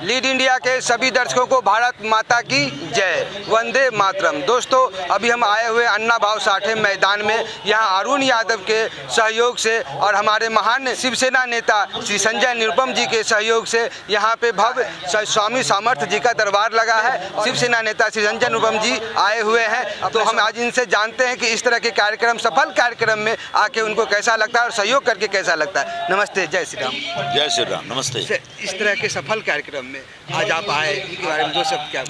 Lead India के सभी दर्शकों को भारत माता की जय, वंदे मातरम। दोस्तों, अभी हम आए हुए अन्ना भाव साठे मैदान में, यहाँ अरुण यादव के सहयोग से और हमारे महान शिवसेना नेता श्री संजय निरुपम जी के सहयोग से यहाँ पे भव्य स्वामी सामर्थ्य जी का दरबार लगा है। शिवसेना नेता श्री संजय निरुपम जी आए हुए हैं, तो हम आज इनसे जानते हैं कि इस तरह के कार्यक्रम, सफल कार्यक्रम में आके उनको कैसा लगता है और सहयोग करके कैसा लगता है। नमस्ते, जय श्री राम। जय श्री राम। नमस्ते। इस तरह के सफल कार्यक्रम में आज आप आए, इनके बारे में दो शब्द क्या?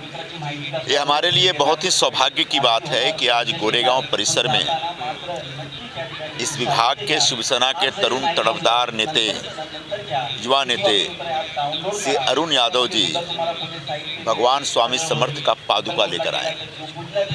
ये हमारे लिए बहुत ही सौभाग्य की बात है कि आज गोरेगांव परिसर में इस विभाग के शिवसेना के तरुण तड़पदार नेते, युवा नेते श्री अरुण यादव जी भगवान स्वामी समर्थ का पादुका लेकर आए।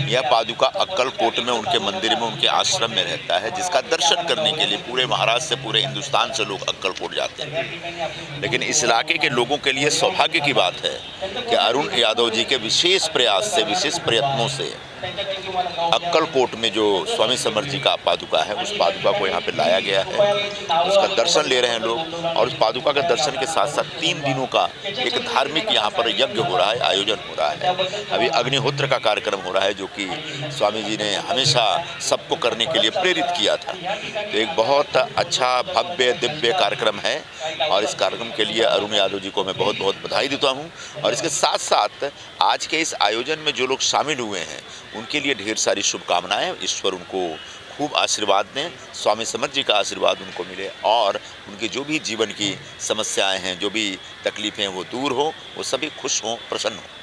यह पादुका अक्कलकोट में उनके मंदिर में, उनके आश्रम में रहता है, जिसका दर्शन करने के लिए पूरे महाराष्ट्र से, पूरे हिंदुस्तान से लोग अक्कलकोट जाते हैं। लेकिन इस इलाके के लोगों के लिए सौभाग्य की बात है कि अरुण यादव जी के विशेष प्रयास से, विशेष प्रयत्नों से अक्कलकोट में जो स्वामी समर्थ जी का पादुका है, उस पादुका को यहाँ पे लाया गया है। उसका दर्शन ले रहे हैं लोग, और उस पादुका के दर्शन के साथ साथ 3 दिनों का एक धार्मिक यहाँ पर यज्ञ हो रहा है, आयोजन हो रहा है। अभी अग्निहोत्र का कार्यक्रम हो रहा है, जो कि स्वामी जी ने हमेशा सबको करने के लिए प्रेरित किया था। तो एक बहुत अच्छा भव्य दिव्य कार्यक्रम है, और इस कार्यक्रम के लिए अरुण यादव जी को मैं बहुत बहुत बधाई देता हूँ। और इसके साथ साथ आज के इस आयोजन में जो लोग शामिल हुए हैं, उनके लिए ढेर सारी शुभकामनाएं। ईश्वर उनको खूब आशीर्वाद दें, स्वामी समर्थ जी का आशीर्वाद उनको मिले, और उनकी जो भी जीवन की समस्याएं हैं, जो भी तकलीफ़ें, वो दूर हो, वो सभी खुश हों, प्रसन्न हों।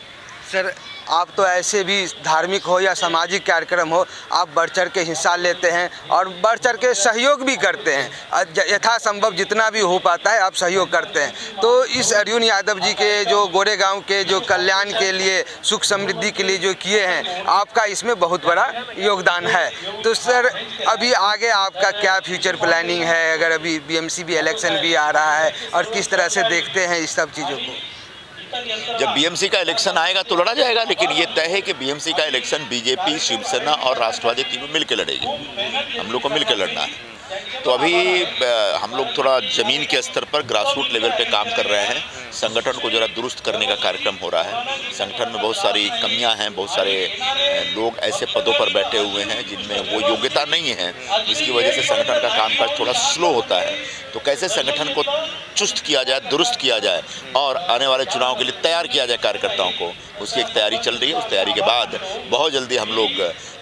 सर, आप तो ऐसे भी धार्मिक हो या सामाजिक कार्यक्रम हो, आप बढ़ चढ़ के हिस्सा लेते हैं और बढ़ चढ़ के सहयोग भी करते हैं। यथासंभव जितना भी हो पाता है आप सहयोग करते हैं। तो इस अरुण यादव जी के जो गोरेगांव के जो कल्याण के लिए, सुख समृद्धि के लिए जो किए हैं, आपका इसमें बहुत बड़ा योगदान है। तो सर, अभी आगे आपका क्या फ्यूचर प्लानिंग है? अगर अभी बीएमसी भी इलेक्शन भी आ रहा है, और किस तरह से देखते हैं इस सब चीज़ों को? जब बीएमसी का इलेक्शन आएगा तो लड़ा जाएगा, लेकिन ये तय है कि बीएमसी का इलेक्शन बीजेपी, शिवसेना और राष्ट्रवादी तीनों मिलकर लड़ेगी। हम लोग को मिलकर लड़ना है। तो अभी हम लोग थोड़ा ज़मीन के स्तर पर, ग्रासरूट लेवल पे काम कर रहे हैं। संगठन को ज़रा दुरुस्त करने का कार्यक्रम हो रहा है। संगठन में बहुत सारी कमियां हैं, बहुत सारे लोग ऐसे पदों पर बैठे हुए हैं जिनमें वो योग्यता नहीं है, जिसकी वजह से संगठन का कामकाज थोड़ा स्लो होता है। तो कैसे संगठन को चुस्त किया जाए, दुरुस्त किया जाए, और आने वाले चुनाव के लिए तैयार किया जाए कार्यकर्ताओं को, उसकी एक तैयारी चल रही है। उस तैयारी के बाद बहुत जल्दी हम लोग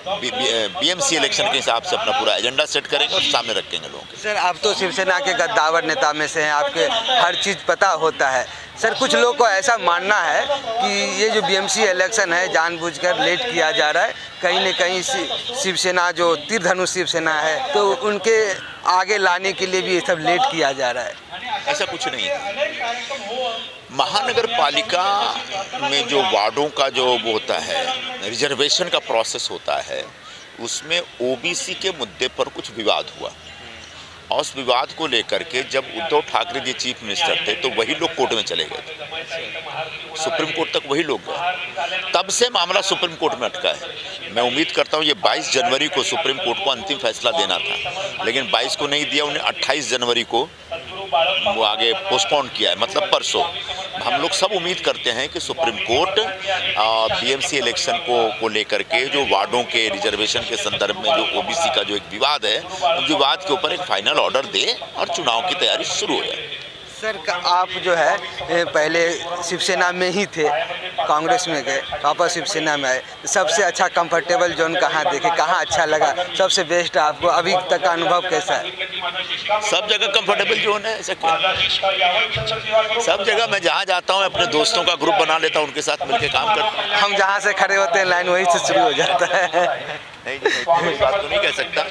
बीएमसी इलेक्शन के हिसाब से अपना पूरा एजेंडा सेट करेंगे और सामने रखेंगे लोगों के। सर, आप तो शिवसेना के गद्दावर नेता में से हैं, आपके हर चीज़ पता होता है। सर, कुछ लोग को ऐसा मानना है कि ये जो बीएमसी इलेक्शन है जानबूझकर लेट किया जा रहा है, कहीं न कहीं शिवसेना जो तीरधनुष शिवसेना है, तो उनके आगे लाने के लिए भी ये सब लेट किया जा रहा है। ऐसा कुछ नहीं है। महानगर पालिका में जो वार्डों का जो वो होता है, रिजर्वेशन का प्रोसेस होता है, उसमें ओबीसी के मुद्दे पर कुछ विवाद हुआ, और उस विवाद को लेकर के जब उद्धव ठाकरे जी चीफ मिनिस्टर थे, तो वही लोग कोर्ट में चले गए थे, सुप्रीम कोर्ट तक वही लोग गए। तब से मामला सुप्रीम कोर्ट में अटका है। मैं उम्मीद करता हूँ ये 22 जनवरी को सुप्रीम कोर्ट को अंतिम फैसला देना था, लेकिन 22 को नहीं दिया, उन्हें 28 जनवरी को वो आगे पोस्टपोन किया है, मतलब परसों। हम लोग सब उम्मीद करते हैं कि सुप्रीम कोर्ट बीएमसी इलेक्शन को लेकर के जो वार्डों के रिजर्वेशन के संदर्भ में जो ओबीसी का जो एक विवाद है, उस विवाद के ऊपर एक फाइनल ऑर्डर दे और चुनाव की तैयारी शुरू हो जाए। सर, आप जो है पहले शिवसेना में ही थे, कांग्रेस में गए, वापस शिवसेना में आए। सबसे अच्छा कंफर्टेबल जोन कहाँ देखे, कहाँ अच्छा लगा, सबसे बेस्ट आपको अभी तक का अनुभव कैसा है? सब जगह कंफर्टेबल जोन है, ऐसा क्या? सब जगह मैं जहाँ जाता हूँ अपने दोस्तों का ग्रुप बना लेता हूँ, उनके साथ मिलकर काम करता हूँ। हम जहाँ से खड़े होते हैं लाइन वहीं से शुरू हो जाता है। नहीं, इस बात तो नहीं कह सकता,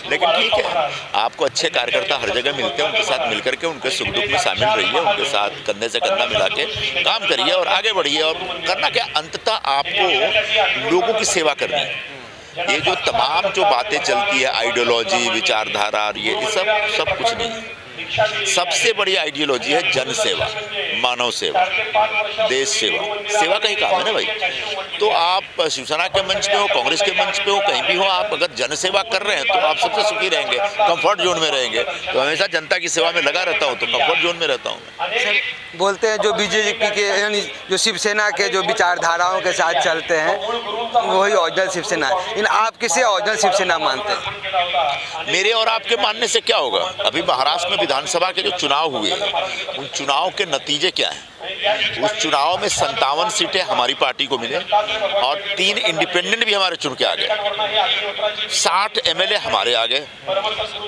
लेकिन ठीक है, आपको अच्छे कार्यकर्ता हर जगह मिलते हैं, उनके साथ मिलकर के उनके सुख दुख में शामिल रहिए, उनके साथ कंधे से कंधा मिला के काम करिए और आगे बढ़िए। और करना क्या, अंततः आपको लोगों की सेवा करनी है। ये जो तमाम जो बातें चलती है, आइडियोलॉजी, विचारधारा, ये सब कुछ नहीं है। सबसे बड़ी आइडियोलॉजी है जन सेवा, मानव सेवा, देश सेवा। सेवा का ही काम है ना भाई। तो आप शिवसेना के मंच पे हो, कांग्रेस के मंच पे हो, कहीं भी हो, आप अगर जन सेवा कर रहे हैं तो आप सबसे सुखी रहेंगे, कंफर्ट जोन में रहेंगे। तो हमेशा जनता की सेवा में लगा रहता हूँ, तो कंफर्ट जोन में रहता हूँ। बोलते हैं जो बीजेपी के यानी जो शिवसेना के जो विचारधाराओं के साथ चलते हैं वही ओरिजिनल शिवसेना है, लेकिन आप किसे ओरिजिनल शिवसेना मानते हैं? मेरे और आपके मानने से क्या होगा? अभी महाराष्ट्र में विधानसभा के जो चुनाव हुए, उन चुनाव के नतीजे क्या हैं? उस चुनाव में 57 सीटें हमारी पार्टी को मिले और 3 इंडिपेंडेंट भी हमारे चुन के आ गए। 60 एमएलए हमारे आ गए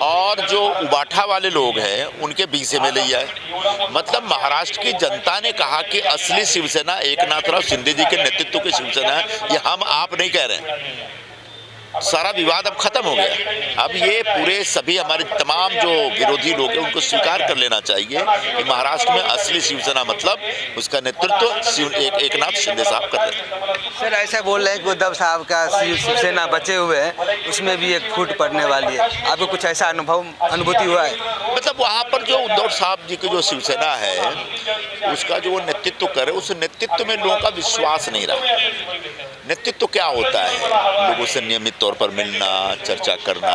और जो उबाठा वाले लोग हैं उनके 20 एमएलए आए। मतलब महाराष्ट्र की जनता ने कहा कि असली शिवसेना एकनाथराव शिंदे जी के नेतृत्व की शिवसेना है, ये हम आप नहीं कह रहे हैं। सारा विवाद अब खत्म हो गया। अब ये पूरे सभी हमारे तमाम जो विरोधी लोग हैं उनको स्वीकार कर लेना चाहिए कि महाराष्ट्र में असली शिवसेना मतलब उसका नेतृत्व एकनाथ शिंदे साहब कर रहे हैं। सर ऐसा बोल रहे हैं कि उद्धव साहब का शिवसेना बचे हुए हैं, उसमें भी एक फूट पड़ने वाली है। आपको कुछ ऐसा अनुभूति हुआ है? मतलब वहाँ पर जो उद्धव साहब जी की जो शिवसेना है उसका जो वो नेतृत्व करे, उस नेतृत्व में लोगों का विश्वास नहीं रहा। नेतृत्व क्या होता है? लोगों से नियमित तौर पर मिलना, चर्चा करना,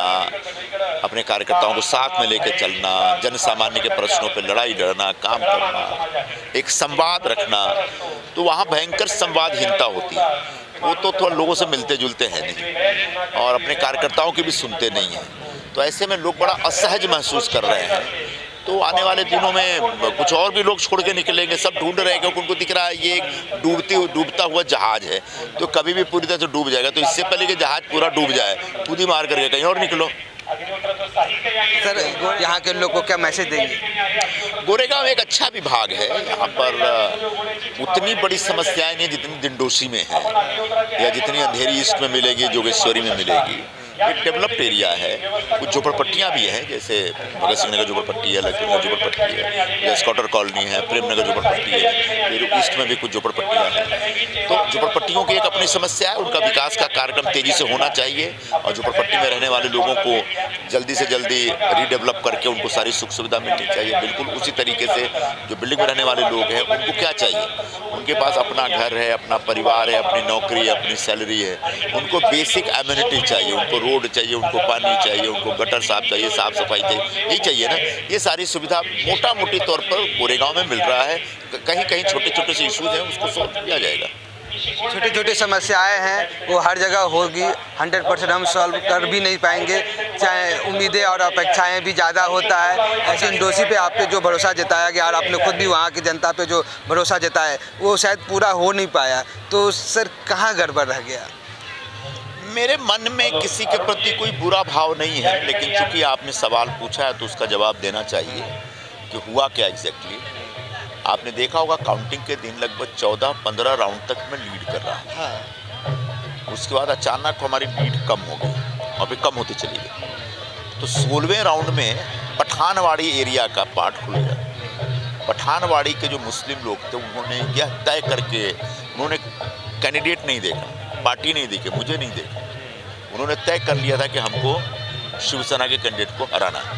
अपने कार्यकर्ताओं को साथ में लेकर चलना, जन सामान्य के प्रश्नों पर लड़ाई लड़ना, काम करना, एक संवाद रखना। तो वहाँ भयंकर संवादहीनता होती है। वो तो थोड़ा लोगों से मिलते जुलते हैं नहीं और अपने कार्यकर्ताओं की भी सुनते नहीं हैं। तो ऐसे में लोग बड़ा असहज महसूस कर रहे हैं। तो आने वाले दिनों में कुछ और भी लोग छोड़ के निकलेंगे, सब ढूंढ रहे हैं क्योंकि उनको दिख रहा है ये एक डूबता हुआ जहाज है, तो कभी भी पूरी तरह से डूब जाएगा। तो इससे पहले कि जहाज पूरा डूब जाए, कूदी मार करके कहीं और निकलो। सर यहाँ के लोग को क्या मैसेज देंगे? गोरेगांव एक अच्छा विभाग है। यहाँ पर उतनी बड़ी समस्याएं नहीं जितनी दिंडोशी में है या जितनी अंधेरी ईस्ट में मिलेगी, जोगेश्वरी में मिलेगी। एक डेवलप्ड एरिया है, कुछ झोपड़पट्टियाँ भी हैं, जैसे भगत सिंह नगर झोपड़पट्टी है, लक्ष्मी नगर झोपड़पट्टी है, स्कॉटर कॉलोनी है, प्रेम नगर झोपड़पट्टी है, फिर ईस्ट में भी कुछ झोपड़पट्टियाँ हैं। तो झोपड़पट्टियों की एक अपनी समस्या है, उनका विकास का कार्यक्रम तेज़ी से होना चाहिए और झोपड़पट्टी में रहने वाले लोगों को जल्दी से जल्दी रीडेवलप करके उनको सारी सुख सुविधा मिलनी चाहिए। बिल्कुल उसी तरीके से जो बिल्डिंग में रहने वाले लोग हैं उनको क्या चाहिए? उनके पास अपना घर है, अपना परिवार है, अपनी नौकरी है, अपनी सैलरी है, उनको बेसिक एम्यूनिटी चाहिए, उनको रोड चाहिए, उनको पानी चाहिए, उनको गटर साफ चाहिए, साफ सफाई चाहिए, यही चाहिए ना। ये सारी सुविधा मोटा मोटी तौर पर गोरेगांव में मिल रहा है। कहीं कहीं छोटे छोटे से इशूज़ हैं, उसको सॉल्व किया जाएगा। छोटी छोटी समस्याएं हैं वो हर जगह होगी, 100% हम सॉल्व कर भी नहीं पाएंगे, चाहे उम्मीदें और अपेक्षाएं भी ज़्यादा होता है। ऐसी इंडोसी पे आप पे जो भरोसा जताया गया और आपने खुद भी वहाँ की जनता पे जो भरोसा जताया वो शायद पूरा हो नहीं पाया। तो सर कहाँ गड़बड़ रह गया? मेरे मन में किसी के प्रति कोई बुरा भाव नहीं है, लेकिन चूंकि आपने सवाल पूछा है तो उसका जवाब देना चाहिए कि हुआ क्या एग्जैक्टली। आपने देखा होगा काउंटिंग के दिन लगभग 14-15 राउंड तक मैं लीड कर रहा था। उसके बाद अचानक हमारी लीड कम हो गई और फिर कम होती चली गई। तो 16वें राउंड में पठानवाड़ी एरिया का पार्ट खुल गया। पठानवाड़ी के जो मुस्लिम लोग थे उन्होंने यह तय करके, उन्होंने कैंडिडेट नहीं देखा, पार्टी नहीं देखी, मुझे नहीं देखा, उन्होंने तय कर लिया था कि हमको शिवसेना के कैंडिडेट को हराना है।